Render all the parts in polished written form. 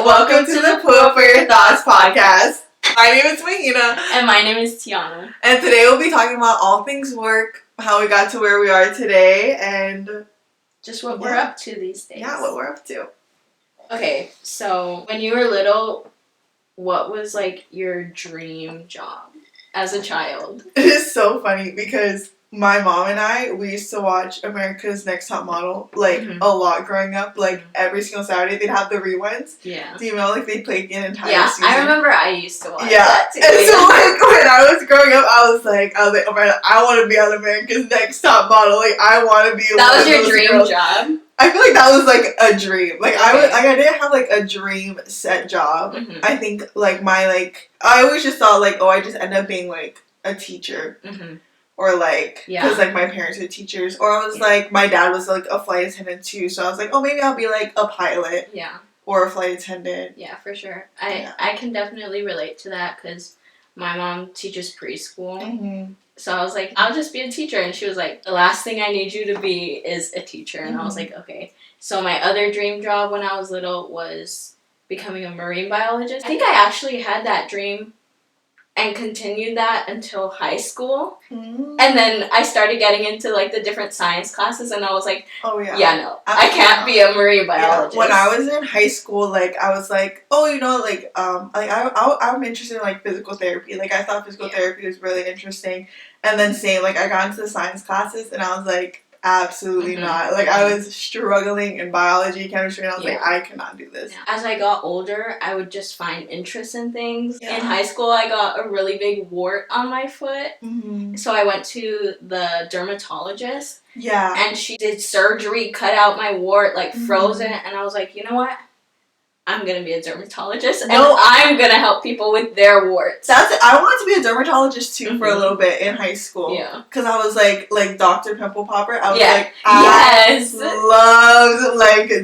welcome to the Pull Up For Your Thoughts podcast. My name is Hina. And my name is Tiana. And today we'll be talking about all things work, how we got to where we are today, and just what we're up to these days. Yeah, what we're up to. Okay, so when you were little, what was like your dream job as a child? It is so funny because my mom and we used to watch America's Next Top Model, a lot growing up. Every single Saturday, they'd have the reruns. Yeah. Do you know, they played an entire season? I remember I used to watch that too. And so, when I was growing up, I was like, oh my God, I want to be on America's Next Top Model. I want to be that was your dream job? I feel like that was, a dream. I didn't have, a dream set job. Mm-hmm. I think, I always just thought, I just end up being, a teacher. Mm-hmm. Or, because, my parents are teachers. Or I was, my dad was, a flight attendant, too. So I was like, oh, maybe I'll be, a pilot. Yeah. Or a flight attendant. Yeah, for sure. I can definitely relate to that because my mom teaches preschool. Mm-hmm. So I was like, I'll just be a teacher. And she was like, the last thing I need you to be is a teacher. And I was like, okay. So my other dream job when I was little was becoming a marine biologist. I think I actually had that dream and continued that until high school. Mm-hmm. And then I started getting into, the different science classes. And I was like, oh, yeah. Yeah, no. I can't be a marine biologist. Yeah. When I was in high school, I was like, oh, I'm interested in, physical therapy. I thought physical therapy was really interesting. And then same, I got into the science classes, and I was like, absolutely not. I was struggling in biology, chemistry, and I was like, I cannot do this. Yeah. As I got older, I would just find interest in things. Yeah. In high school, I got a really big wart on my foot. Mm-hmm. So I went to the dermatologist. Yeah. And she did surgery, cut out my wart, froze it, and I was like, you know what? I'm going to be a dermatologist, and I'm going to help people with their warts. I wanted to be a dermatologist, too, for a little bit in high school. Yeah. Because I was, like Dr. Pimple Popper. I was, yes. I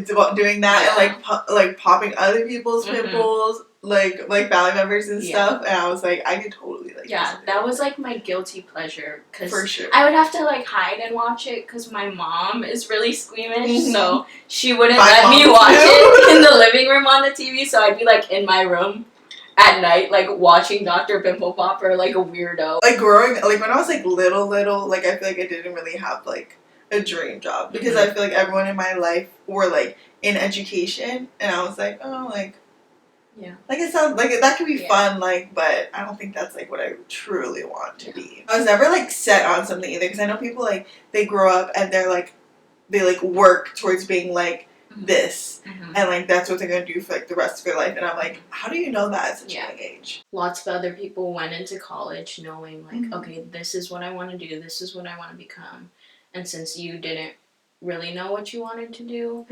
loved, doing that and, popping other people's pimples, family members and stuff. And I was like, I could totally, that was, my guilty pleasure. Cause for sure. I would have to, hide and watch it because my mom is really squeamish, so she wouldn't let me watch it in the living room on the TV, so I'd be, in my room at night, watching Dr. Pimple Popper like a weirdo. Growing, when I was, little, I feel like I didn't really have, a dream job, because I feel like everyone in my life were, in education, and I was like, oh, yeah. It sounds that could be fun, but I don't think that's what I truly want to be. I was never set on something either, because I know people they grow up and they're they work towards being this, and that's what they're gonna do for the rest of their life. And I'm like, how do you know that at such a young age? Lots of other people went into college knowing okay, this is what I want to do, this is what I want to become, and since you didn't really know what you wanted to do,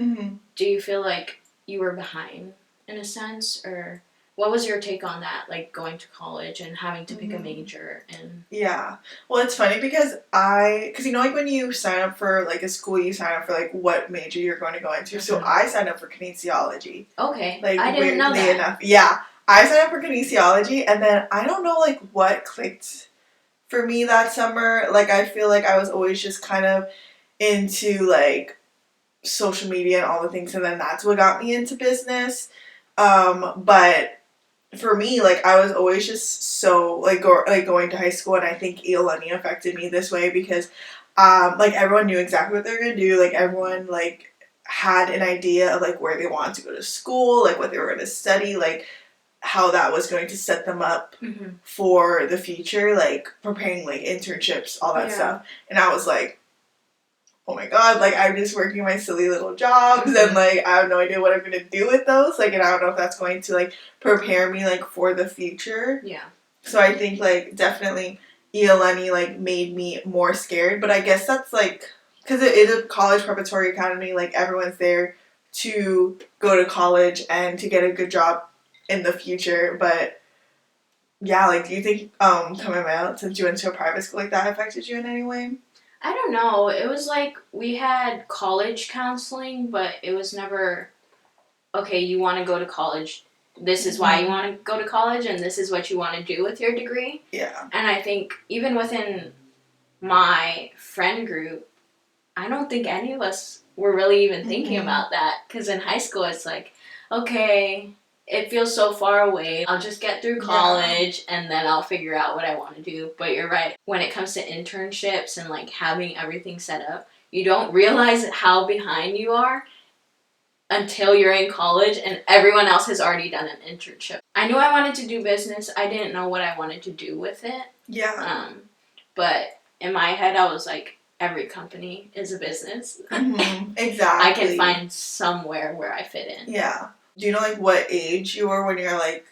do you feel like you were behind? In a sense, or what was your take on that, going to college and having to pick a major? And yeah, well, it's funny because when you sign up for a school, you sign up for what major you're going to go into. So I signed up for kinesiology. Okay, I didn't know that. Enough. Yeah, I signed up for kinesiology, and then I don't know what clicked for me that summer. I feel I was always just kind of into social media and all the things, and then that's what got me into business. But for me, I was always just so, going to high school, and I think e-learning affected me this way because, everyone knew exactly what they were going to do. Everyone, had an idea of, where they wanted to go to school, what they were going to study, how that was going to set them up for the future, preparing, internships, all that stuff. And I was like, oh my God, I'm just working my silly little jobs, and, I have no idea what I'm going to do with those, and I don't know if that's going to, prepare me, for the future. Yeah. So I think, definitely ELNE, made me more scared, but I guess that's, because it is a college preparatory academy, everyone's there to go to college and to get a good job in the future, but, yeah, do you think, coming out, since you went to a private school that affected you in any way? I don't know. It was we had college counseling, but it was never, okay, you want to go to college. This is why you want to go to college, and this is what you want to do with your degree. Yeah. And I think even within my friend group, I don't think any of us were really even thinking about that. Because in high school, it's okay, it feels so far away. I'll just get through college and then I'll figure out what I want to do. But you're right. When it comes to internships and like having everything set up, you don't realize how behind you are until you're in college and everyone else has already done an internship. I knew I wanted to do business. I didn't know what I wanted to do with it. Yeah. But in my head, I was like, every company is a business. Exactly. I can find somewhere where I fit in. Yeah. Do you know like what age you were when you're like,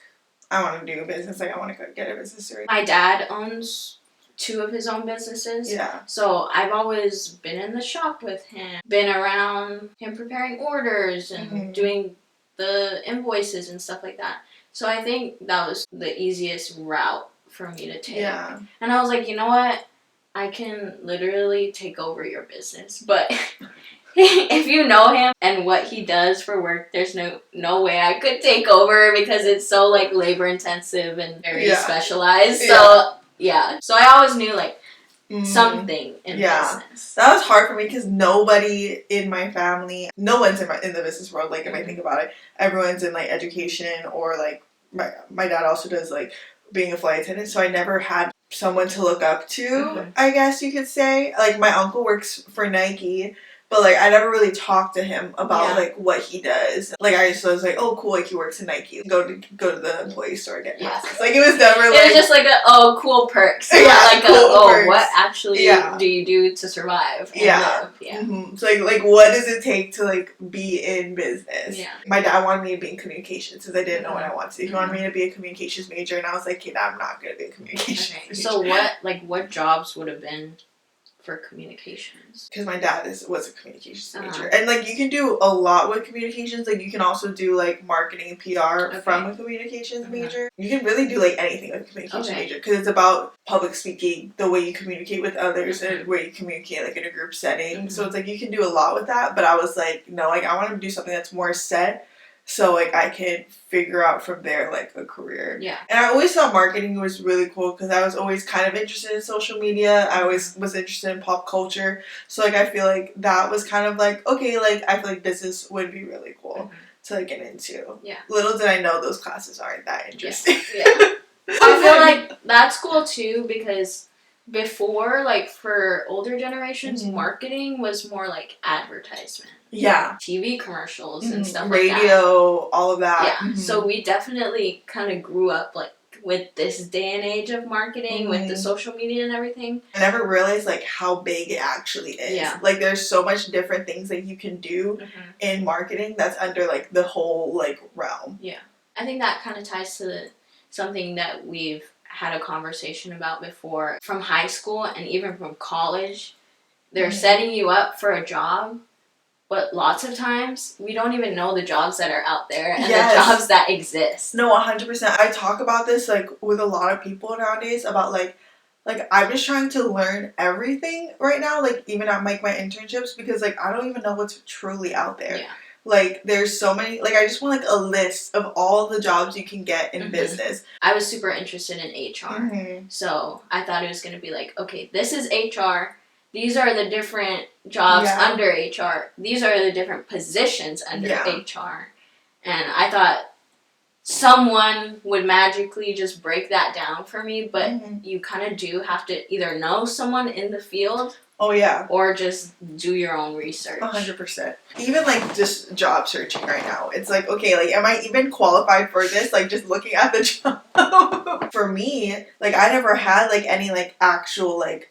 I want to do a business, like I want to get a business degree? My dad owns 2 of his own businesses. Yeah. So I've always been in the shop with him, been around him preparing orders and doing the invoices and stuff like that. So I think that was the easiest route for me to take. Yeah. And I was like, you know what? I can literally take over your business. But if you know him and what he does for work, there's no way I could take over because it's so like labor intensive and very specialized. So so I always knew like something in business. That was hard for me because nobody in my family, no one's in the business world. Like if I think about it, everyone's in like education or like my dad also does like being a flight attendant. So I never had someone to look up to, I guess you could say. Like my uncle works for Nike, but like I never really talked to him about like what he does. Like I just was like, oh cool, like he works in Nike. Go to the employee store and get passes. Like it was never like, it was just like cool perks. Yeah, like cool perks. What actually do you do to survive and live? Yeah. So like what does it take to like be in business? Yeah. My dad wanted me to be in communications because I didn't know what I wanted to. He wanted me to be a communications major, and I was like, kid, I'm not gonna be a communications major. So what jobs would have been for communications? Because my dad was a communications major, and like you can do a lot with communications. Like you can also do like marketing and PR from a communications major. You can really do like anything with a communications major because it's about public speaking, the way you communicate with others, and the way you communicate like in a group setting. So it's like you can do a lot with that. But I was like, no, like I want to do something that's more set. So, like, I can figure out from there, like, a career. Yeah. And I always thought marketing was really cool because I was always kind of interested in social media. I always was interested in pop culture. So, like, I feel like that was kind of like, okay, like, I feel like business would be really cool to, like, get into. Yeah. Little did I know those classes aren't that interesting. Yeah. I feel like that's cool, too, because before, like, for older generations, marketing was more like advertisement. Yeah. TV commercials and stuff like that. Radio, all of that. Yeah. So we definitely kind of grew up like with this day and age of marketing, with the social media and everything. I never realized like how big it actually is. Yeah. Like there's so much different things that you can do in marketing that's under like the whole like realm. Yeah. I think that kind of ties to something that we've had a conversation about before from high school and even from college. They're setting you up for a job. But lots of times, we don't even know the jobs that are out there and the jobs that exist. No, 100%. I talk about this, like, with a lot of people nowadays about, like, I'm just trying to learn everything right now, like, even at, like, my internships, because, like, I don't even know what's truly out there. Yeah. Like, there's so many, like, I just want, like, a list of all the jobs you can get in business. I was super interested in HR. So I thought it was going to be like, okay, this is HR. These are the different jobs under HR. These are the different positions under HR. And I thought someone would magically just break that down for me, but you kind of do have to either know someone in the field. Oh, yeah. Or just do your own research. 100%. Even, like, just job searching right now. It's like, okay, like, am I even qualified for this? Like, just looking at the job. For me, like, I never had, like, any, like, actual, like,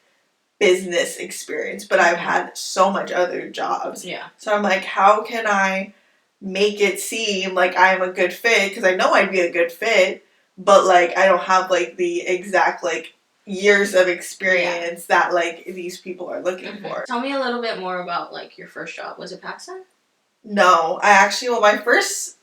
business experience, but I've had so much other jobs. Yeah. So I'm like, how can I make it seem like I'm a good fit? Because I know I'd be a good fit, but like I don't have like the exact like years of experience that like these people are looking for. Tell me a little bit more about like your first job. Was it Pakistan? No, my first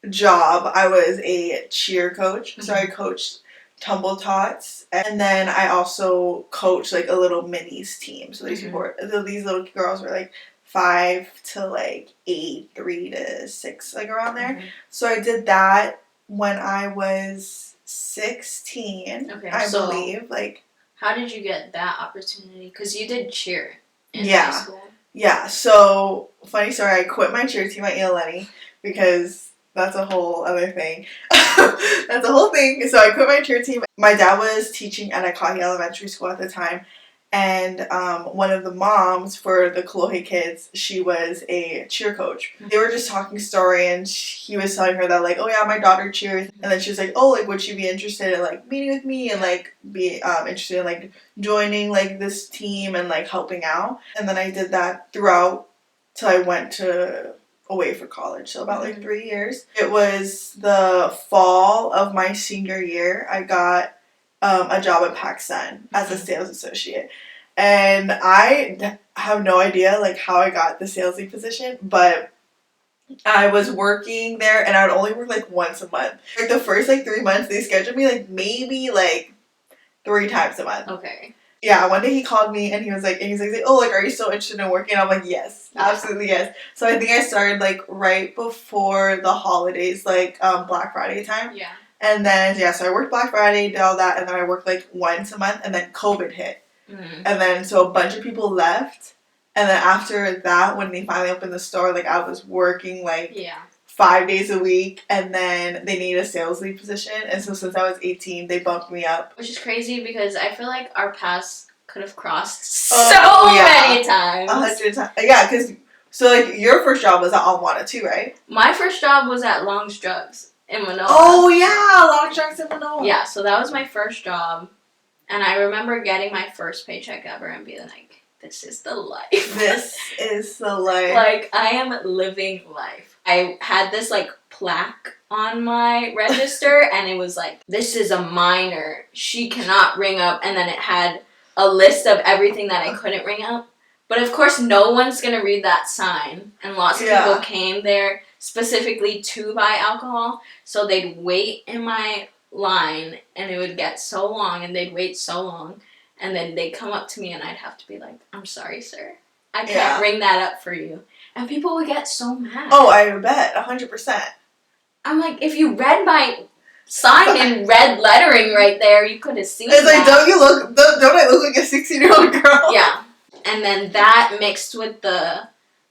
job, I was a cheer coach. So I coached tumble tots, and then I also coached like a little minis team. So these people these little girls were like 5 to like 8, 3 to 6, like around there. So I did that when I was 16. I believe. Like, how did you get that opportunity? Because you did cheer in high school. Yeah. So funny story. I quit my cheer team at ELN because That's a whole other thing. That's a whole thing. So I quit my cheer team. My dad was teaching at Akahi Elementary School at the time. And one of the moms for the Kolohe kids, she was a cheer coach. They were just talking story, and he was telling her that, like, oh yeah, my daughter cheers. And then she was like, oh, like, would she be interested in, like, meeting with me and, like, be interested in, like, joining, like, this team and, like, helping out. And then I did that throughout till I went away for college, so about like 3 years. It was the fall of my senior year. I got a job at PacSun as a sales associate, and I have no idea like how I got the salesy position, but I was working there, and I would only work like once a month. Like the first like 3 months, they scheduled me like maybe like 3 times a month. Okay. Yeah, one day he called me and he's like, oh, like, are you still interested in working? I'm like, yes, absolutely yes. So I think I started like right before the holidays, like Black Friday time. Yeah. And then so I worked Black Friday, did all that, and then I worked like once a month, and then COVID hit, and then so a bunch of people left, and then after that, when they finally opened the store, like I was working like 5 days a week, and then they needed a sales lead position, and so since I was 18, they bumped me up. Which is crazy because I feel like our paths could have crossed many times. 100 times. Yeah, because, so like your first job was at Almana too, right? My first job was at Long's Drugs in Manoa. Oh yeah, Long's Drugs in Manoa. Yeah, so that was my first job, and I remember getting my first paycheck ever and being like, this is the life. This is the life. Like, I am living life. I had this, like, plaque on my register, and it was like, this is a minor. She cannot ring up. And then it had a list of everything that I couldn't ring up. But, of course, no one's going to read that sign. And lots of people came there specifically to buy alcohol. So they'd wait in my line, and it would get so long, and they'd wait so long. And then they'd come up to me, and I'd have to be like, I'm sorry, sir. I can't ring that up for you. And people would get so mad. Oh, I bet. 100%. I'm like, if you read my sign in red lettering right there, you could have seen it's like, don't I look like a 16-year-old girl? Yeah. And then that mixed with the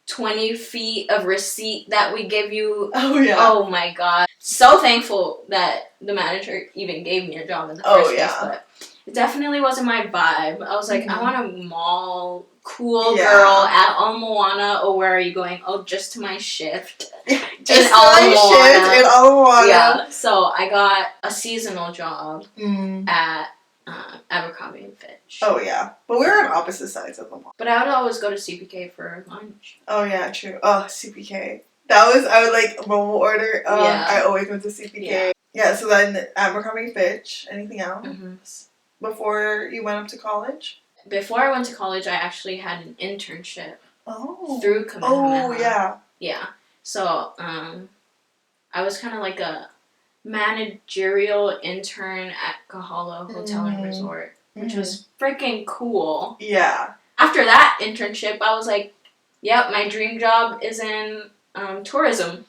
20 feet of receipt that we give you. Oh, yeah. Oh, my God. So thankful that the manager even gave me a job in the first place, but it definitely wasn't my vibe. I was like, I want a mall cool girl at Ala Moana. Oh, where are you going? Oh, just to my shift. Just in Ala Moana. Yeah. So I got a seasonal job at Abercrombie and Fitch. Oh, yeah. But we were on opposite sides of the mall. But I would always go to CPK for lunch. Oh, yeah, true. Oh, CPK. I would like mobile order. I always went to CPK. Yeah, so then Abercrombie and Fitch. Anything else? Before you went up to college? Before I went to college, I actually had an internship through Kamehameha. Oh, yeah. Yeah. So, I was kind of like a managerial intern at Kahala Hotel and Resort, which was freaking cool. Yeah. After that internship, I was like, yep, my dream job is in tourism.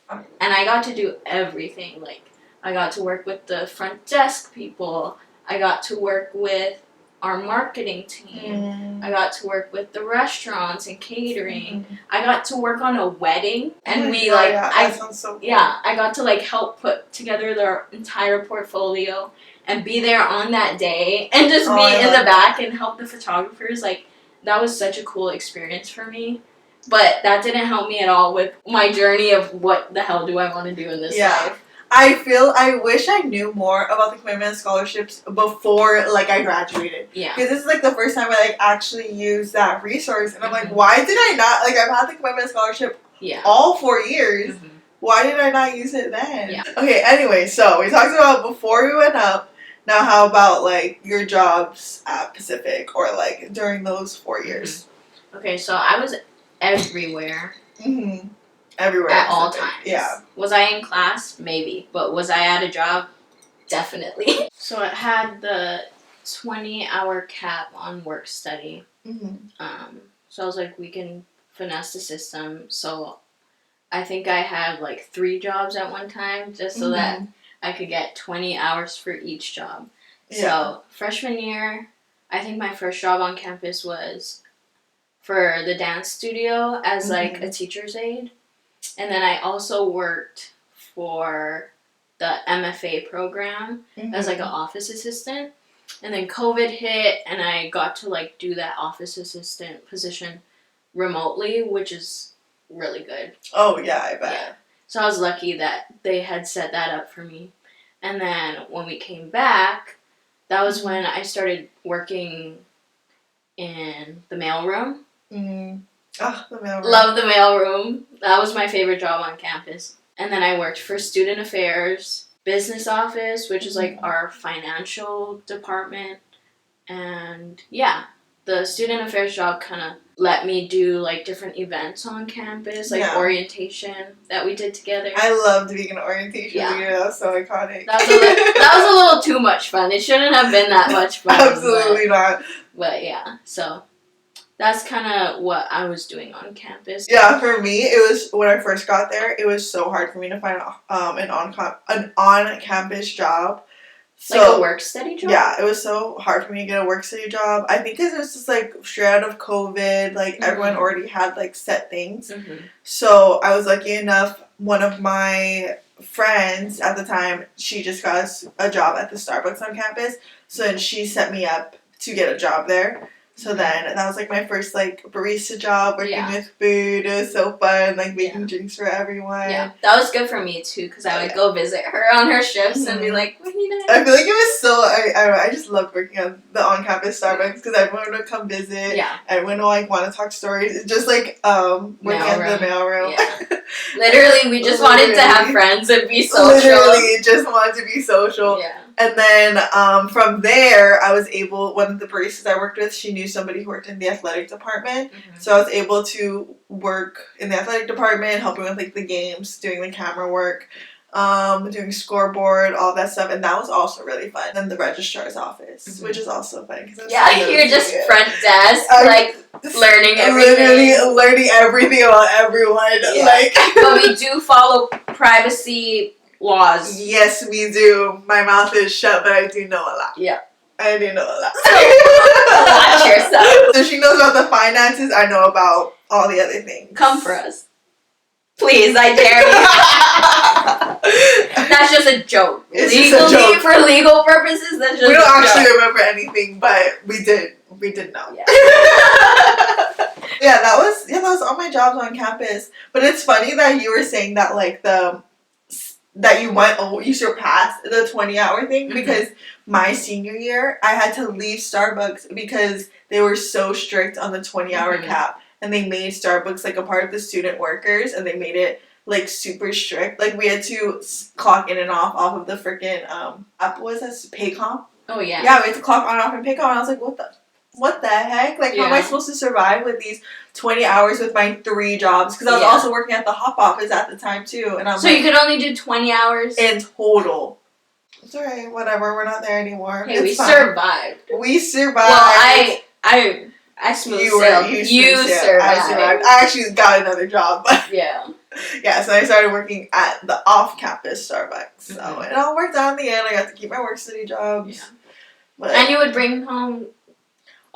And I got to do everything. Like, I got to work with the front desk people. I got to work with our marketing team. I got to work with the restaurants and catering. I got to work on a wedding, and that sounds so cool. Yeah, I got to like help put together their entire portfolio and be there on that day and just be in the back and help the photographers. Like, that was such a cool experience for me. But that didn't help me at all with my journey of what the hell do I want to do in this life. I wish I knew more about the Kamehameha scholarships before, like, I graduated. Yeah. Because this is, like, the first time I, like, actually used that resource. And I'm like, why did I not, like, I've had the Kamehameha scholarship all 4 years. Why did I not use it then? Yeah. Okay, anyway, so we talked about before we went up. Now, how about, like, your jobs at Pacific or, like, during those 4 years? Okay, so I was everywhere. Everywhere. At all times. Yeah. Was I in class? Maybe. But was I at a job? Definitely. So it had the 20-hour cap on work study. So I was like, we can finesse the system. So I think I had like 3 jobs at one time just so that I could get 20 hours for each job. Yeah. So freshman year, I think my first job on campus was for the dance studio as like a teacher's aide. And then I also worked for the MFA program as like an office assistant. And then COVID hit, and I got to like do that office assistant position remotely, which is really good. Oh yeah, I bet. Yeah. So I was lucky that they had set that up for me. And then when we came back, that was when I started working in the mailroom. Oh, the mailroom. Love the mailroom. That was my favorite job on campus. And then I worked for student affairs, business office, which is like our financial department. And yeah, the student affairs job kind of let me do like different events on campus, like orientation that we did together. I loved being an orientation leader. That was so iconic. That was a little too much fun. It shouldn't have been that much fun. Absolutely not. But yeah, so that's kind of what I was doing on campus. Yeah, for me, it was when I first got there. It was so hard for me to find an on-campus job. So, like a work study job? Yeah, it was so hard for me to get a work study job. I think because it was just like straight out of COVID, like everyone already had like set things. So I was lucky enough, one of my friends at the time, she just got a job at the Starbucks on campus. So then she set me up to get a job there. So then that was like my first like barista job, working with food. It was so fun, like making drinks for everyone. Yeah, that was good for me too, because I would go visit her on her shifts and be like, "What are you doing?" I feel like it was so. I just loved working on the on-campus Starbucks because everyone would come visit. Yeah, everyone would like want to talk stories. It's just like working at the mailroom. Yeah. Literally, we just wanted to have friends and be social. Literally, just wanted to be social. Yeah. And then from there, I was able, one of the baristas I worked with, she knew somebody who worked in the athletic department. So I was able to work in the athletic department, helping with like the games, doing the camera work, doing scoreboard, all that stuff. And that was also really fun. And then the registrar's office, which is also fun. Yeah, you're just front desk, like learning everything. Literally learning everything about everyone. Yeah. Like, but we do follow privacy laws. Yes, we do. My mouth is shut, but I do know a lot. Yeah. I do know a lot. Watch yourself. So she knows about the finances. I know about all the other things. Come for us. Please, I dare you. That's just a joke. It's Legally, just a joke. for legal purposes, that's just we don't a actually joke. remember anything, but we did know. Yeah. Yeah, that was all my jobs on campus. But it's funny that you were saying that like that you surpassed the 20-hour thing because my senior year I had to leave Starbucks because they were so strict on the 20-hour cap, and they made Starbucks like a part of the student workers, and they made it like super strict. Like we had to clock in and off of the freaking what was that, Paycom? Oh yeah. Yeah, we had to clock on and off in Paycom, and I was like, what the heck? Like, how am I supposed to survive with these 20 hours with my 3 jobs? Because I was also working at the Hop Office at the time, too. And so you could only do 20 hours? In total. It's alright, whatever. We're not there anymore. Hey, we survived. We survived. Well, I smooth sailed. You survived. I survived. I actually got another job. But yeah. Yeah, so I started working at the off-campus Starbucks. So it all worked out in the end. I got to keep my work study jobs. Yeah. But and you would bring home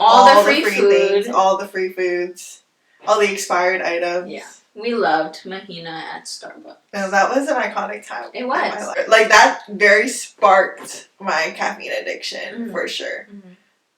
all the free food. Things, all the free foods. All the expired items. Yeah. We loved Hina at Starbucks. No, that was an iconic time. It was. In my life. Like, that very sparked my caffeine addiction, for sure.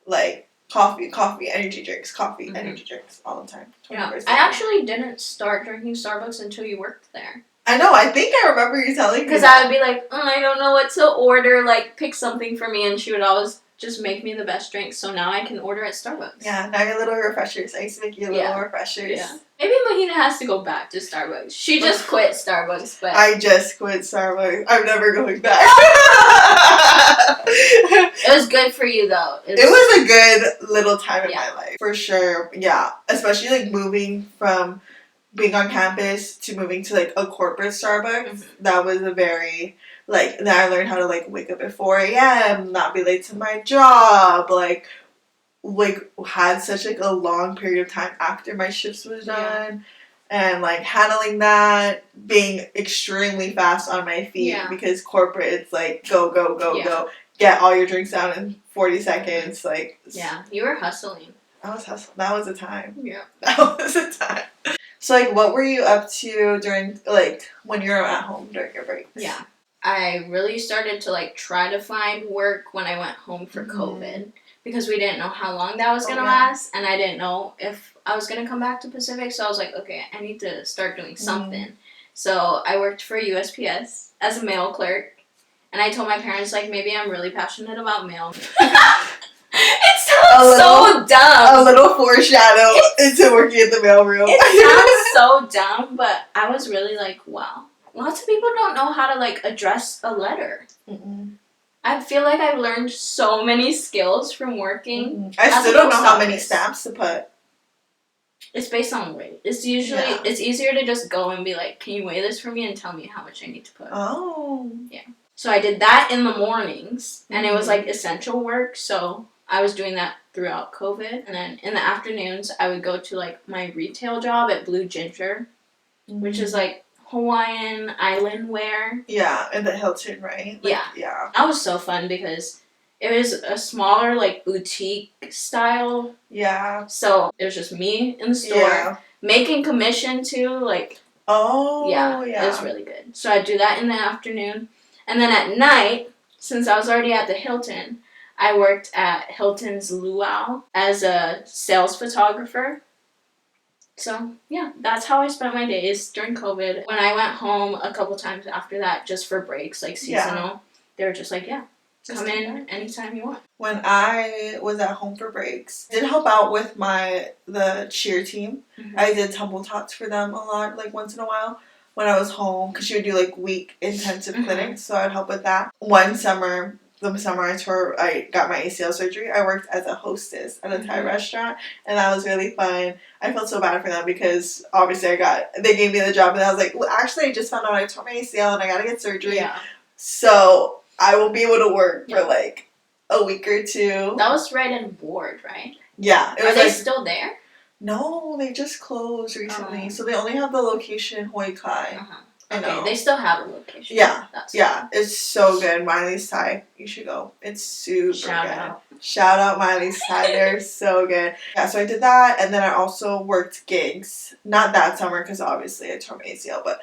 Like, coffee, energy drinks, energy drinks, all the time. Yeah. I actually didn't start drinking Starbucks until you worked there. I know, I think I remember you telling me. Because I would be like, I don't know what to order, like, pick something for me, and she would always just make me the best drinks, so now I can order at Starbucks. Yeah, now you're little refreshers. I used to make you little refreshers. Yeah. Maybe Hina has to go back to Starbucks. She just quit Starbucks, but I just quit Starbucks. I'm never going back. It was good for you though. It was a good little time in my life. For sure. Yeah. Especially like moving from being on campus to moving to like a corporate Starbucks. That was a very then I learned how to like wake up at 4 a.m., not be late to my job, like had such like a long period of time after my shifts was done, and like handling that, being extremely fast on my feet because corporate it's like go, get all your drinks down in 40 seconds, like you were hustling. I was hustling. That was a time. Yeah, that was a time. So, like, what were you up to during, like, when you were at home during your breaks? Yeah. I really started to, like, try to find work when I went home for COVID. Because we didn't know how long that was going to last. And I didn't know if I was going to come back to Pacific. So I was like, okay, I need to start doing something. So I worked for USPS as a mail clerk. And I told my parents, like, maybe I'm really passionate about mail. It sounds so dumb. A little foreshadow into working in the mailroom. It sounds so dumb, but I was really like, wow. Lots of people don't know how to, like, address a letter. I feel like I've learned so many skills from working. I still don't know how many stamps to put. It's based on weight. It's usually, it's easier to just go and be like, can you weigh this for me and tell me how much I need to put? Oh. Yeah. So I did that in the mornings, and it was, like, essential work, so I was doing that throughout COVID. And then in the afternoons, I would go to, like, my retail job at Blue Ginger, which is, like, Hawaiian island wear. Yeah, in the Hilton, right? Like, yeah. That was so fun because it was a smaller, like, boutique style. Yeah. So it was just me in the store, making commission too, like. Oh, yeah. It was really good. So I'd do that in the afternoon. And then at night, since I was already at the Hilton, I worked at Hilton's Luau as a sales photographer. So, yeah, that's how I spent my days during COVID. When I went home a couple times after that, just for breaks, like seasonal, they were just like, just come in anytime you want. When I was at home for breaks, I did help out with the cheer team. I did tumble tots for them a lot, like once in a while when I was home, because she would do like week intensive clinics, so I'd help with that. One summer, the summer I got my ACL surgery, I worked as a hostess at a Thai restaurant, and that was really fun. I felt so bad for them because obviously they gave me the job, and I was like, well, actually I just found out I tore my ACL and I gotta get surgery. Yeah. So I will be able to work for like a week or two. That was right in Ward, right? Yeah. Are they still there? No, they just closed recently. So they only have the location in Hawaii Kai. Okay, they still have a location. Yeah. Cool. It's so good. Miley's Thai. You should go. It's super good. Shout out Miley's Thai. They're so good. Yeah, so I did that, and then I also worked gigs. Not that summer, because obviously I tore my ACL, but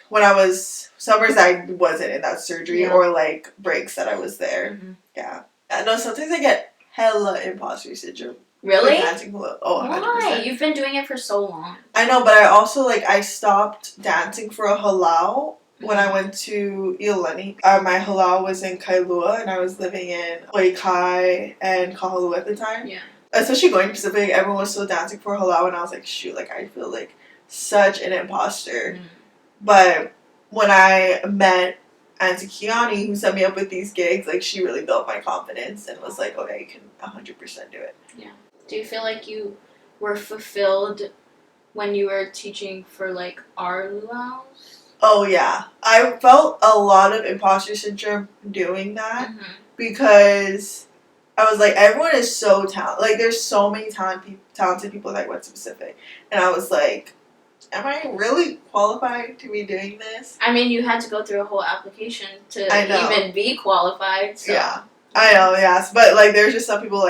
when I was, summers I wasn't in that surgery, or like breaks that I was there. Yeah. No, sometimes I get hella imposter syndrome. Really? Oh, 100%. Why? You've been doing it for so long. I know, but I also, I stopped dancing for a halau when I went to Iolani. My halau was in Kailua, and I was living in Oikai and Kahalua at the time. Yeah. Especially going to Pacific, everyone was still dancing for halau, and I was like, shoot, I feel like such an imposter. But when I met Auntie Kiani, who set me up with these gigs, she really built my confidence and was like, okay, you can 100% do it. Yeah. Do you feel like you were fulfilled when you were teaching for, our luau's? Oh, yeah. I felt a lot of imposter syndrome doing that because I was like, everyone is so talented. There's so many talented people that went to Pacific. And I was like, am I really qualified to be doing this? I mean, you had to go through a whole application to even be qualified. So. Yeah. I know, yes. But, there's just some people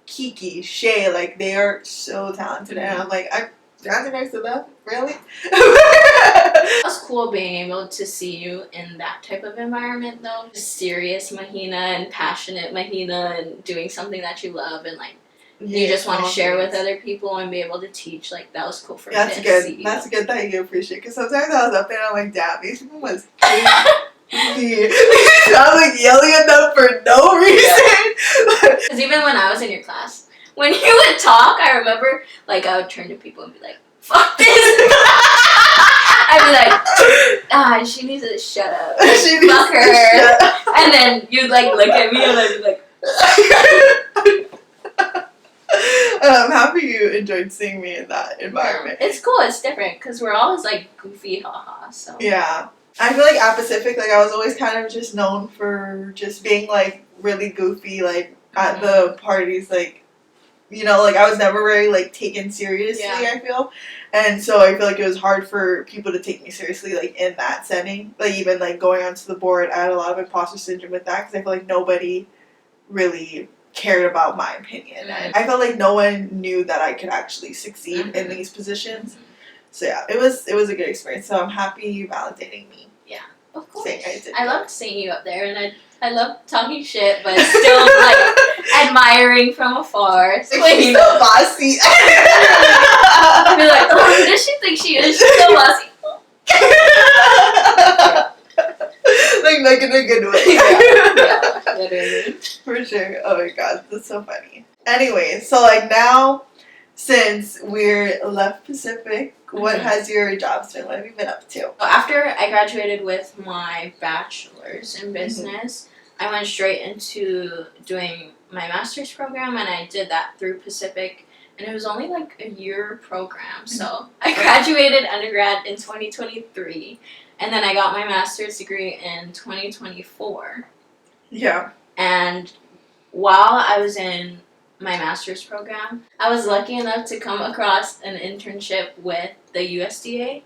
Kiki, Shay, they are so talented, and I'm like, I'm dancing next to them? Really? It was cool being able to see you in that type of environment, though. Serious Mahina and passionate Mahina and doing something that you love and, you just want to share with other people and be able to teach. That was cool for me to see. That's good that you appreciate, because sometimes I was up there and I'm like, damn, these people must I was yelling at them for no reason. Because even when I was in your class, when you would talk, I remember I would turn to people and be like, fuck this. I'd be like, she needs to shut up. Fuck her. And then you'd look at me and I'd be like, I'm happy you enjoyed seeing me in that environment. Yeah, it's cool. It's different because we're always goofy, haha. So yeah. I feel like at Pacific, I was always kind of just known for just being, really goofy, at the parties, I was never very, taken seriously, I feel. And so I feel like it was hard for people to take me seriously, in that setting. Even, going onto the board, I had a lot of imposter syndrome with that, because I feel like nobody really cared about my opinion. And I felt like no one knew that I could actually succeed in these positions. So yeah, it was a good experience. So I'm happy you validating me. Yeah, of course. Saying I did. I loved seeing you up there, and I love talking shit, but still like admiring from afar. So, Like, she's so bossy. I'd be like, oh, who does she think she is? She's so bossy. Like in a good way. Yeah, literally. For sure. Oh my god, that's so funny. Anyway, so like now, since we're left Pacific, what has your job been? What have you been up to? So after I graduated with my bachelor's in business, I went straight into doing my master's program, and I did that through Pacific, and it was only like a year program. So I graduated undergrad in 2023, and then I got my master's degree in 2024. Yeah. And while I was in my master's program, I was lucky enough to come across an internship with the USDA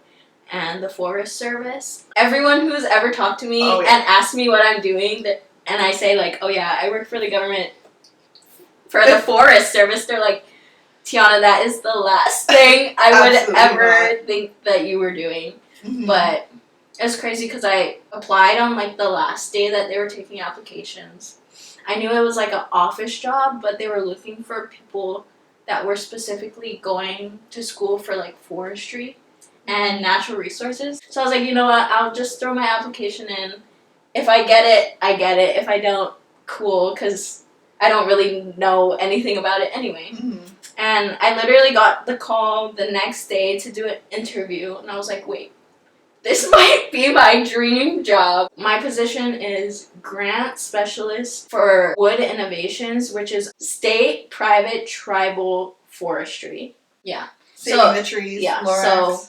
and the Forest Service. Everyone who's ever talked to me and asked me what I'm doing, and I say like, oh yeah, I work for the government, for the Forest Service, they're like, Tiana, that is the last thing I would ever think that you were doing. But it was crazy because I applied on like the last day that they were taking applications. I knew it was like an office job, but they were looking for people that were specifically going to school for like forestry and natural resources. So I was like, you know what, I'll just throw my application in. If I get it, I get it. If I don't, cool, because I don't really know anything about it anyway. And I literally got the call the next day to do an interview, and I was like, wait, this might be my dream job. My position is grant specialist for wood innovations, which is state, private, tribal forestry. Yeah. Saving the trees. Yeah. So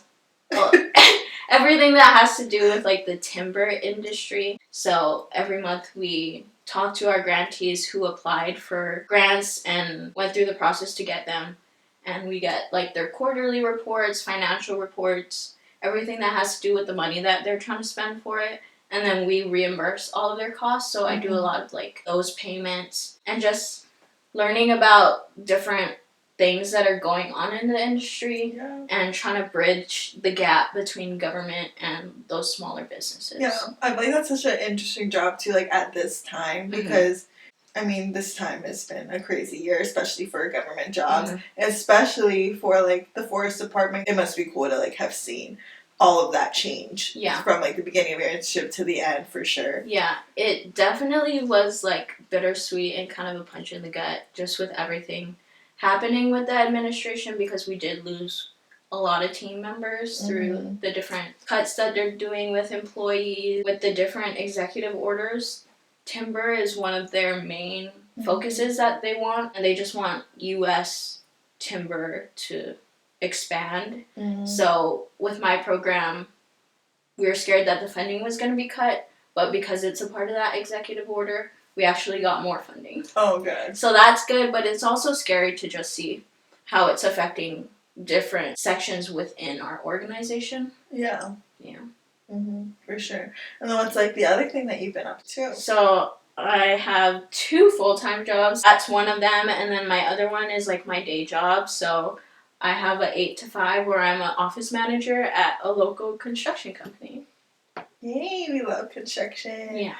everything that has to do with like the timber industry. So every month we talk to our grantees who applied for grants and went through the process to get them. And we get like their quarterly reports, financial reports, everything that has to do with the money that they're trying to spend for it. And then we reimburse all of their costs. So I do a lot of like those payments and just learning about different things that are going on in the industry and trying to bridge the gap between government and those smaller businesses. Yeah, I believe that's such an interesting job too, like at this time, because I mean, this time has been a crazy year, especially for government jobs, especially for like the forest department. It must be cool to like have seen all of that change from like the beginning of your internship to the end, for sure. Yeah, it definitely was like bittersweet and kind of a punch in the gut just with everything happening with the administration, because we did lose a lot of team members through the different cuts that they're doing with employees, with the different executive orders. Timber is one of their main focuses that they want, and they just want U.S. timber to expand. So with my program, we were scared that the funding was going to be cut, but because it's a part of that executive order, we actually got more funding. Oh, good. So that's good, but it's also scary to just see how it's affecting different sections within our organization. Yeah. Yeah. For sure. And then what's like the other thing that you've been up to? So I have 2 full-time jobs. That's one of them, and then my other one is like my day job. So I have a 8 to 5 where I'm an office manager at a local construction company. Yay, we love construction. Yeah.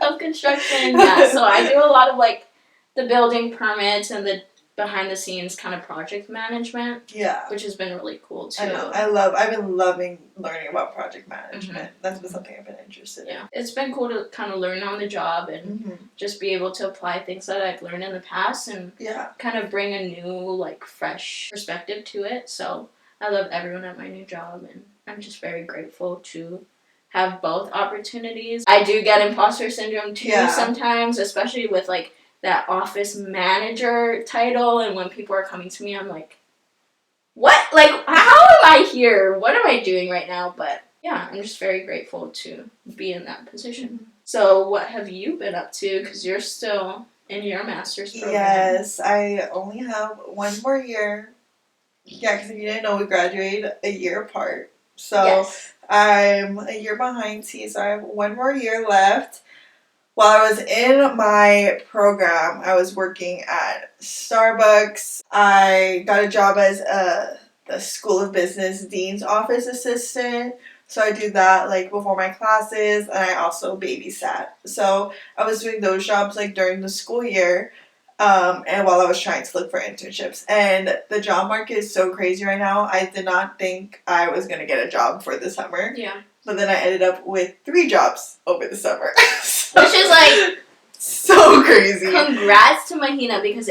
Love construction, yeah. So I do a lot of like the building permits and the behind the scenes kind of project management. Yeah. Which has been really cool too. I know. I've been loving learning about project management. That's been something I've been interested in. Yeah. It's been cool to kind of learn on the job and just be able to apply things that I've learned in the past and kind of bring a new, like, fresh perspective to it. So I love everyone at my new job, and I'm just very grateful to have both opportunities. I do get imposter syndrome too sometimes, especially with like that office manager title, and when people are coming to me, I'm like, what? Like, how am I here? What am I doing right now? But yeah, I'm just very grateful to be in that position. So what have you been up to? Because you're still in your master's program. Yes, I only have 1 more year. Yeah, because if you didn't know, we graduated a year apart. So I'm a year behind T, so I have 1 more year left. While I was in my program, I was working at Starbucks. I got a job as a the School of Business Dean's Office Assistant. So I do that like before my classes, and I also babysat. So I was doing those jobs like during the school year, and while I was trying to look for internships. And the job market is so crazy right now. I did not think I was gonna get a job for the summer. Yeah. But then I ended up with 3 jobs over the summer. Which is like so crazy. Congrats to Hina, because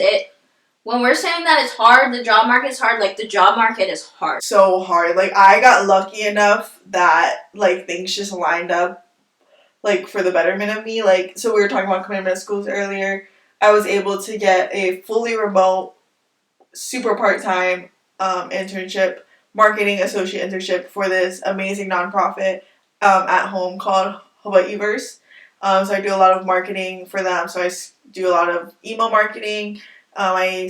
when we're saying that it's hard, the job market is hard, like the job market is hard. So hard. Like I got lucky enough that like things just lined up like for the betterment of me. Like so we were talking about commitment schools earlier. I was able to get a fully remote, super part-time internship, marketing associate internship for this amazing nonprofit at home called Hawaiiverse. So I do a lot of marketing for them. So I do a lot of email marketing. I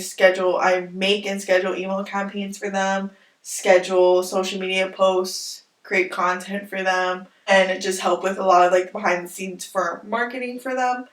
make and schedule email campaigns for them, schedule social media posts, create content for them, and it just help with a lot of like behind the scenes for marketing for them.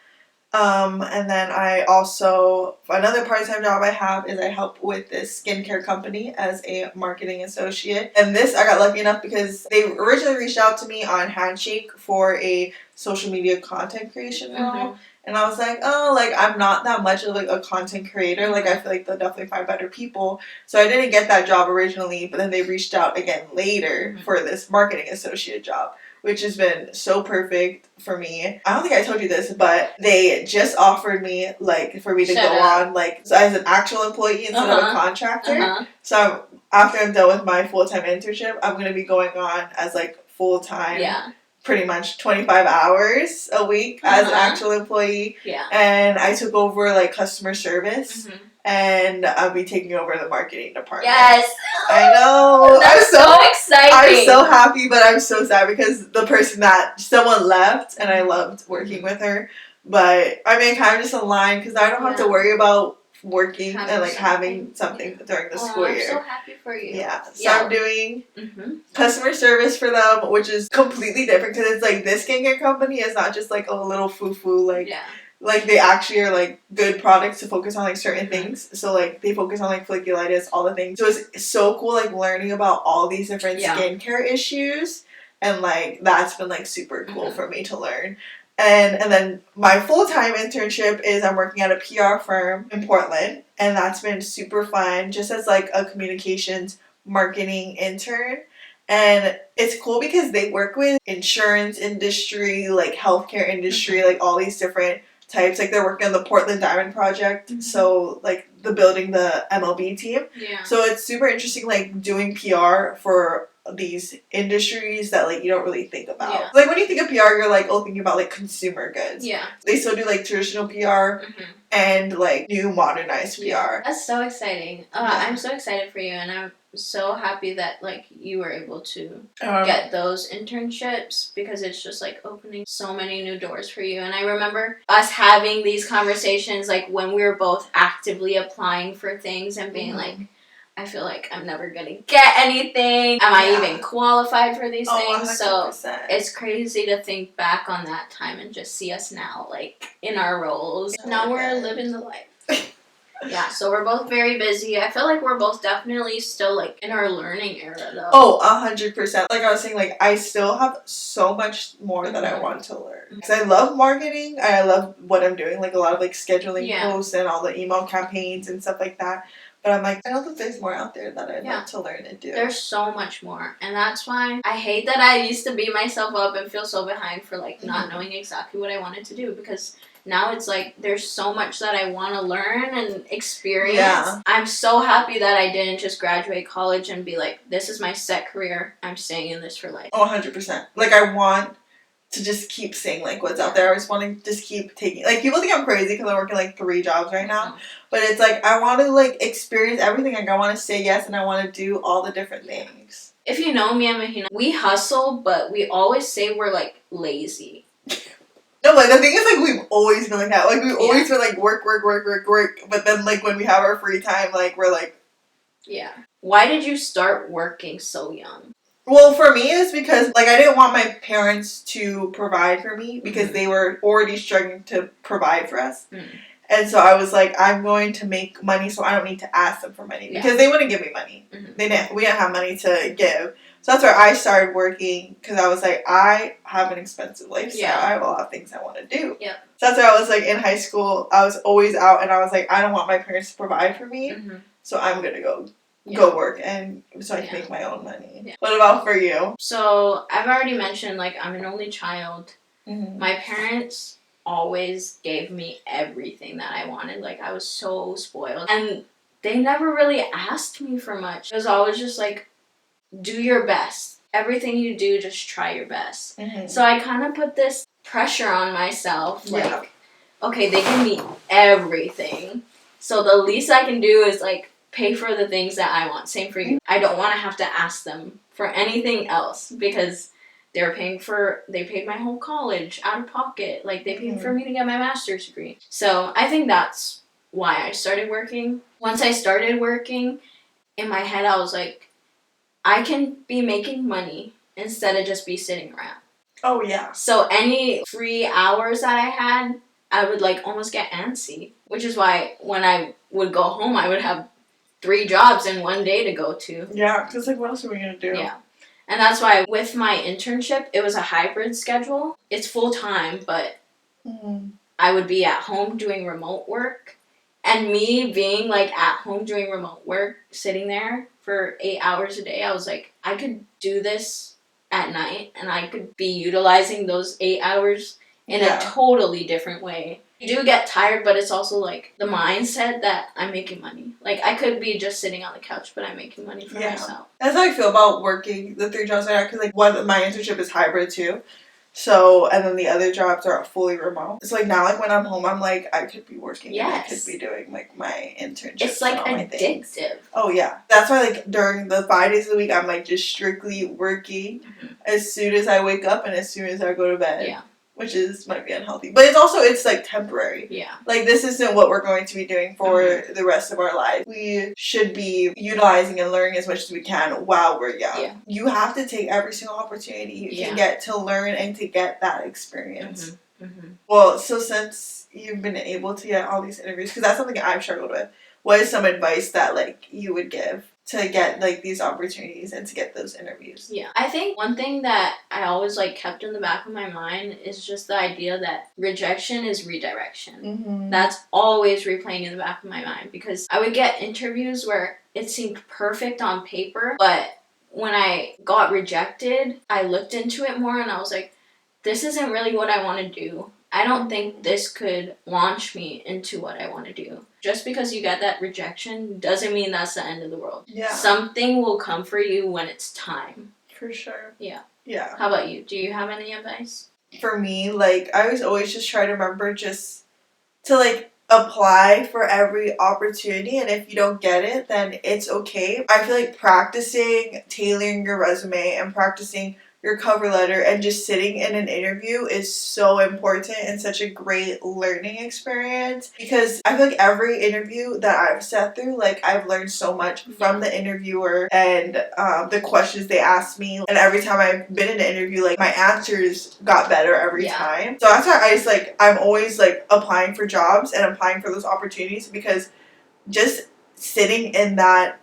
And then I also, another part-time job I have is I help with this skincare company as a marketing associate. And this, I got lucky enough because they originally reached out to me on Handshake for a social media content creation role. Mm-hmm. And I was like, oh, like, I'm not that much of, like, a content creator. Like, I feel like they'll definitely find better people. So I didn't get that job originally, but then they reached out again later for this marketing associate job, which has been so perfect for me. I don't think I told you this, but they just offered me, like, for me to go on, like, so as an actual employee instead of a contractor. So after I'm done with my full-time internship, I'm going to be going on as, like, full-time. Yeah. Pretty much 25 hours a week as an actual employee. Yeah. And I took over, like, customer service. Mm-hmm. And I'll be taking over the marketing department. Yes! I know! That's so exciting! I'm so happy, but I'm so sad because someone left and I loved working with her. But, I mean, kind of just aligned because I don't have to worry about working and like having something during the school year. I'm so happy for you. Yeah. So I'm doing customer service for them, which is completely different because it's like this skincare company is not just like a little foo-foo like they actually are like good products to focus on like certain things. So like they focus on like folliculitis, all the things. So it's so cool like learning about all these different skincare issues, and like that's been like super cool for me to learn. And then my full-time internship is I'm working at a PR firm in Portland, and that's been super fun just as like a communications marketing intern. And it's cool because they work with insurance industry, like healthcare industry, like all these different types. Like they're working on the Portland Diamond Project, so like building the MLB team. Yeah. So it's super interesting like doing PR for these industries that like you don't really think about. Yeah. Like when you think of PR, you're like thinking about like consumer goods. Yeah. They still do like traditional PR and like new modernized PR. That's so exciting. I'm so excited for you, and I'm so happy that like you were able to get those internships, because it's just like opening so many new doors for you. And I remember us having these conversations like when we were both actively applying for things and being like, I feel like I'm never gonna get anything. Am I even qualified for these things? 100%. So it's crazy to think back on that time and just see us now, like in our roles. Now we're living the life. Yeah, so we're both very busy. I feel like we're both definitely still like in our learning era though. Oh, 100%. Like I was saying, like I still have so much more that I want to learn. Because I love marketing. I love what I'm doing. Like a lot of like scheduling posts and all the email campaigns and stuff like that. But I'm like, I don't think there's more out there that I'd love to learn and do. There's so much more. And that's why I hate that I used to beat myself up and feel so behind for like not knowing exactly what I wanted to do. Because now it's like there's so much that I want to learn and experience. Yeah. I'm so happy that I didn't just graduate college and be like, this is my set career. I'm staying in this for life. Oh, 100%. Like I want to just keep seeing like what's out there. I just want to just keep taking, like people think I'm crazy because I'm working like 3 jobs right now, but it's like I want to like experience everything. Like I want to say yes and I want to do all the different things. If you know me and Hina, we hustle, but we always say we're like lazy. No, like the thing is like we've always been like that. Like we always been like work, but then like when we have our free time, like we're like. Yeah. Why did you start working so young? Well, for me, it's because, like, I didn't want my parents to provide for me because they were already struggling to provide for us. And so I was like, I'm going to make money so I don't need to ask them for money. Because they wouldn't give me money. Mm-hmm. We didn't have money to give. So that's where I started working, because I was like, I have an expensive lifestyle. Yeah. I have a lot of things I want to do. Yep. So that's where I was like, in high school, I was always out, and I was like, I don't want my parents to provide for me, so I'm going to go work, and so I can make my own money. Yeah. What about for you? So I've already mentioned, like, I'm an only child. Mm-hmm. My parents always gave me everything that I wanted. Like, I was so spoiled. And they never really asked me for much. It was always just like, do your best. Everything you do, just try your best. Mm-hmm. So I kind of put this pressure on myself. Like, okay, they give me everything. So the least I can do is, like, pay for the things that I want. Same for you. I don't want to have to ask them for anything else, because they paid my whole college out of pocket. Like, they paid for me to get my master's degree. So I think that's why I started working. Once I started working, in my head I was like, I can be making money instead of just be sitting around. Oh, yeah. So any free hours that I had, I would, like, almost get antsy. Which is why when I would go home, I would have 3 jobs in one day to go to. Yeah, because, like, what else are we going to do? Yeah. And that's why with my internship, it was a hybrid schedule. It's full-time, but I would be at home doing remote work. And me being, like, at home doing remote work, sitting there for 8 hours a day, I was like, I could do this at night, and I could be utilizing those 8 hours in a totally different way. You do get tired, but it's also, like, the mindset that I'm making money. Like, I could be just sitting on the couch, but I'm making money for myself. That's how I feel about working the 3 jobs I have, because, like, my internship is hybrid, too. So, and then the other jobs are fully remote. It's like, now, like, when I'm home, I'm like, I could be working. Yes. And I could be doing, like, my internship. It's, like, addictive. Oh, yeah. That's why, like, during the 5 days of the week, I'm, like, just strictly working as soon as I wake up and as soon as I go to bed. Yeah. Which might be unhealthy. But it's like temporary. Yeah. Like, this isn't what we're going to be doing for the rest of our lives. We should be utilizing and learning as much as we can while we're young. Yeah. You have to take every single opportunity you can get to learn and to get that experience. Well, so since you've been able to get all these interviews, because that's something I've struggled with, what is some advice that, like, you would give to get, like, these opportunities and to get those interviews? Yeah. I think one thing that I always, like, kept in the back of my mind is just the idea that rejection is redirection. That's always replaying in the back of my mind, because I would get interviews where it seemed perfect on paper, but when I got rejected, I looked into it more and I was like, this isn't really what I want to do. I don't think this could launch me into what I want to do. Just because you get that rejection doesn't mean that's the end of the world. Yeah. Something will come for you when it's time. For sure. Yeah. Yeah. How about you? Do you have any advice? For me, like, I was always just try to remember just to, like, apply for every opportunity, and if you don't get it, then it's okay. I feel like practicing tailoring your resume and practicing your cover letter and just sitting in an interview is so important and such a great learning experience, because I feel like every interview that I've sat through, like, I've learned so much from the interviewer and the questions they asked me, and every time I've been in an interview, like, my answers got better every time. So that's why I just, like, I'm always, like, applying for jobs and applying for those opportunities, because just sitting in that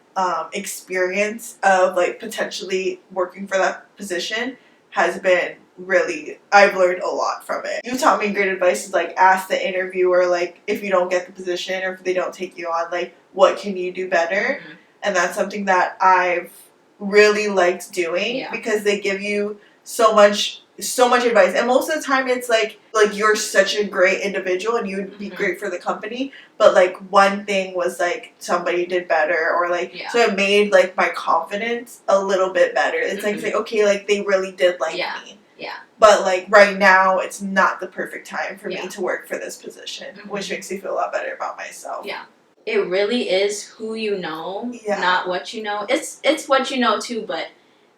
experience of, like, potentially working for that position has been really, I've learned a lot from it. You taught me great advice is, like, ask the interviewer, like, if you don't get the position or if they don't take you on, like, what can you do better? And that's something that I've really liked doing, because they give you so much advice, and most of the time it's like you're such a great individual and you'd be great for the company, but, like, one thing was, like, somebody did better, or, like, so it made, like, my confidence a little bit better. It's like, okay, like, they really did like me. Yeah. But, like, right now it's not the perfect time for me to work for this position, which makes me feel a lot better about myself. Yeah. It really is who you know, not what you know. It's what you know too, but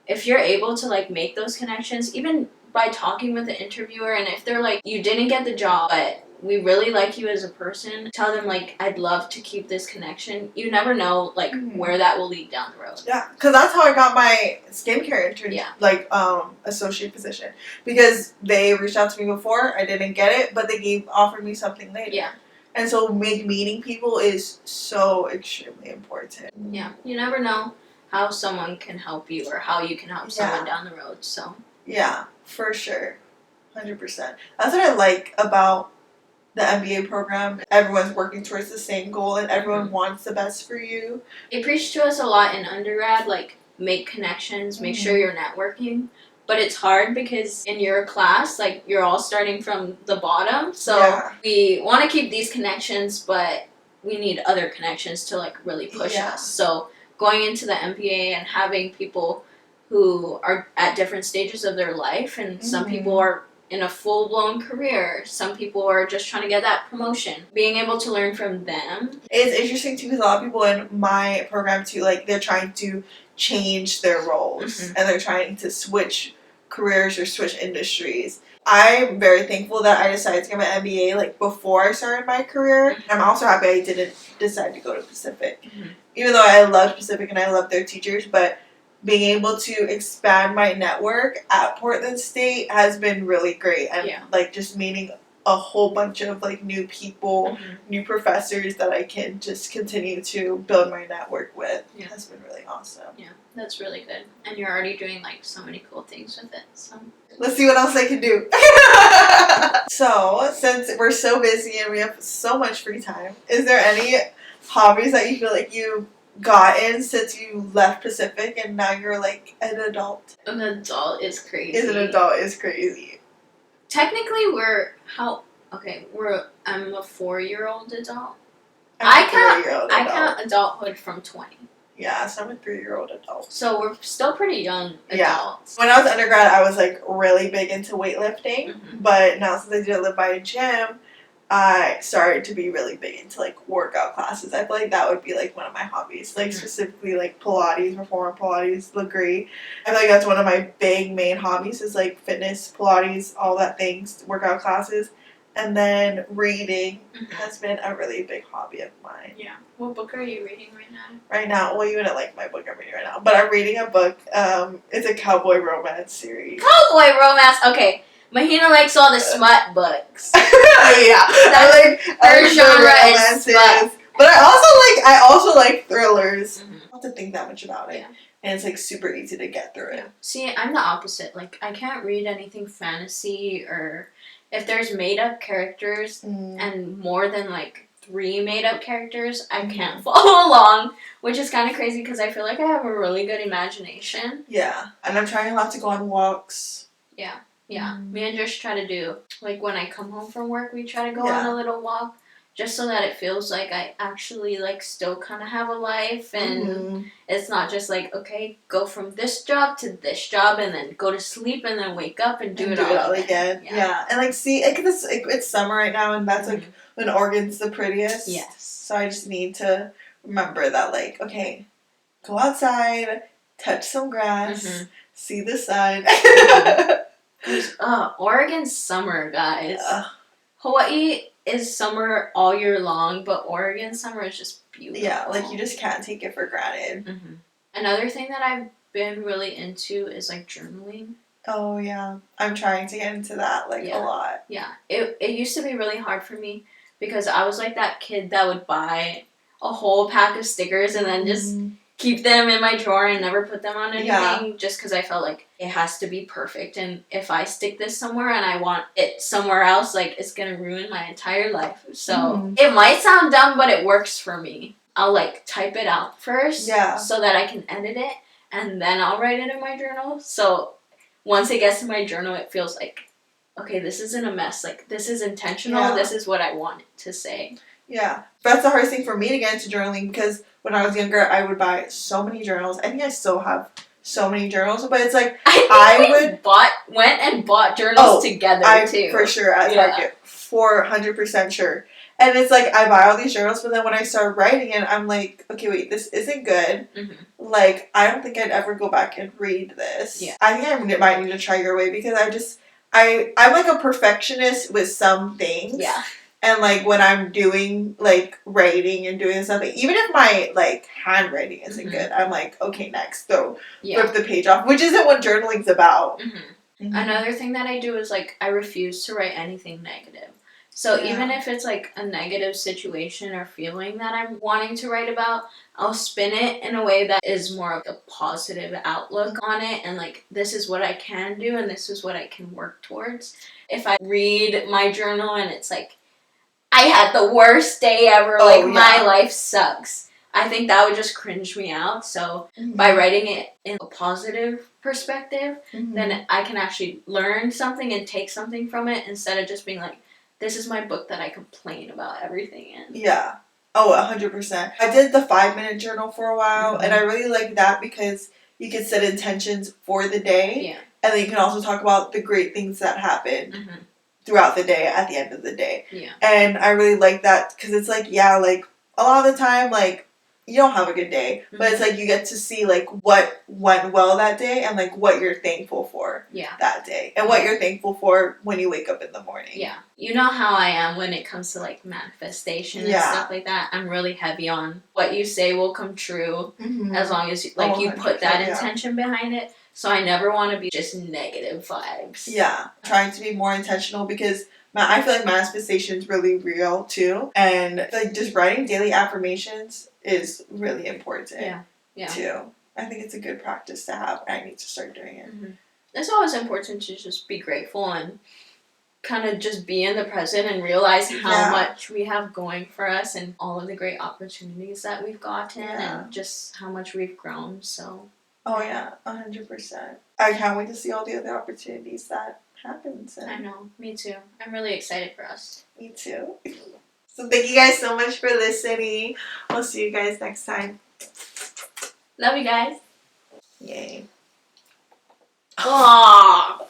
if you're able to, like, make those connections, even by talking with the interviewer, and if they're like, you didn't get the job, but we really like you as a person, tell them, like, I'd love to keep this connection. You never know, like, where that will lead down the road. Yeah, because that's how I got my skincare internship, like, associate position. Because they reached out to me before, I didn't get it, but they offered me something later. Yeah. And so meeting people is so extremely important. Yeah, you never know how someone can help you or how you can help someone down the road. So yeah, for sure, 100%. That's what I like about the MBA program. Everyone's working towards the same goal, and everyone wants the best for you. They preach to us a lot in undergrad, like make connections, make sure you're networking. But it's hard because in your class, like you're all starting from the bottom. So we want to keep these connections, but we need other connections to like really push us. So going into the MBA and having people who are at different stages of their life, and some people are in a full-blown career, some people are just trying to get that promotion, being able to learn from them. It's interesting too because a lot of people in my program too, like they're trying to change their roles and they're trying to switch careers or switch industries. I'm very thankful that I decided to get my MBA like before I started my career. I'm also happy I didn't decide to go to Pacific, even though I loved Pacific and I loved their teachers. But being able to expand my network at Portland State has been really great, and like just meeting a whole bunch of like new people, new professors that I can just continue to build my network with has been really awesome. Yeah, that's really good. And you're already doing like so many cool things with it. So let's see what else I can do. So since we're so busy and we have so much free time, is there any hobbies that you feel like you gotten since you left Pacific and now you're like an adult? An adult is crazy. An adult is crazy. Technically, I'm a 4-year-old adult. I count adulthood from 20. Yeah, so I'm a 3-year-old adult. So we're still pretty young adults. When I was undergrad, I was like really big into weightlifting, but now since I didn't live by a gym, I started to be really big into like workout classes. I feel like that would be like one of my hobbies, like specifically like Pilates, reformer Pilates, Legree. I feel like that's one of my big main hobbies is like fitness, Pilates, all that things, workout classes. And then reading has been a really big hobby of mine. Yeah. What book are you reading right now? Right now, well, you wouldn't like my book I'm reading right now, but I'm reading a book. It's a cowboy romance series. Cowboy romance? Okay. Hina likes all the smut books. I like her genre is smut. But I also like thrillers. I don't have to think that much about it. Yeah. And it's like super easy to get through it. See, I'm the opposite. Like I can't read anything fantasy, or if there's made up characters and more than like 3 made up characters, I can't follow along, which is kind of crazy because I feel like I have a really good imagination. Yeah. And I'm trying not to go on walks. Yeah. Yeah, me and Josh try to do, like when I come home from work, we try to go on a little walk, just so that it feels like I actually like still kind of have a life, and it's not just like, okay, go from this job to this job and then go to sleep and then wake up and do it all again. Yeah, and like see, it's summer right now, and that's like when Oregon's the prettiest. Yes. So I just need to remember that, like, okay, go outside, touch some grass, see the sun. Oregon's summer, guys. Hawaii is summer all year long, but Oregon summer is just beautiful. Yeah, like you just can't take it for granted. Another thing that I've been really into is like journaling. Oh yeah, I'm trying to get into that like a lot. Yeah, it used to be really hard for me because I was like that kid that would buy a whole pack of stickers and then just keep them in my drawer and never put them on anything just because I felt like it has to be perfect, and if I stick this somewhere and I want it somewhere else, like it's gonna ruin my entire life. So it might sound dumb, but it works for me. I'll like type it out first so that I can edit it, and then I'll write it in my journal. So once it gets in my journal, it feels like, okay, this isn't a mess, like this is intentional, this is what I want to say. Yeah. That's the hardest thing for me to get into journaling because when I was younger, I would buy so many journals. I think I still have so many journals, but it's like went and bought journals together too. For sure at Target, 400% sure. And it's like I buy all these journals, but then when I start writing it, I'm like, okay, wait, this isn't good. Like I don't think I'd ever go back and read this. Yeah. I think I might need to try your way because I'm like a perfectionist with some things. Yeah. And, like, when I'm doing, like, writing and doing something, even if my, like, handwriting isn't good, I'm like, okay, next. So, flip the page off, which isn't what journaling's about. Another thing that I do is, like, I refuse to write anything negative. So even if it's like a negative situation or feeling that I'm wanting to write about, I'll spin it in a way that is more of a positive outlook on it, and like, this is what I can do and this is what I can work towards. If I read my journal and it's like, I had the worst day ever, my life sucks, I think that would just cringe me out. So by writing it in a positive perspective, then I can actually learn something and take something from it, instead of just being like, this is my book that I complain about everything in. Yeah. Oh, 100%. I did the 5-minute journal for a while, and I really like that because you can set intentions for the day. Yeah. And then you can also talk about the great things that happened throughout the day at the end of the day. Yeah. And I really like that because it's like, yeah, like, a lot of the time, like, you don't have a good day, but it's like you get to see like what went well that day and like what you're thankful for that day and what you're thankful for when you wake up in the morning. Yeah. You know how I am when it comes to like manifestation and stuff like that. I'm really heavy on what you say will come true as long as like you put that intention behind it. So I never want to be just negative vibes. Yeah. Trying to be more intentional because I feel like manifestation is really real too. And like just writing daily affirmations is really important too. I think it's a good practice to have, and I need to start doing it. It's always important to just be grateful and kind of just be in the present and realize how much we have going for us and all of the great opportunities that we've gotten and just how much we've grown. So. Oh yeah, 100%. I can't wait to see all the other opportunities that happen. I know, me too. I'm really excited for us. Me too. So thank you guys so much for listening. We'll see you guys next time. Love you guys. Yay. Aww.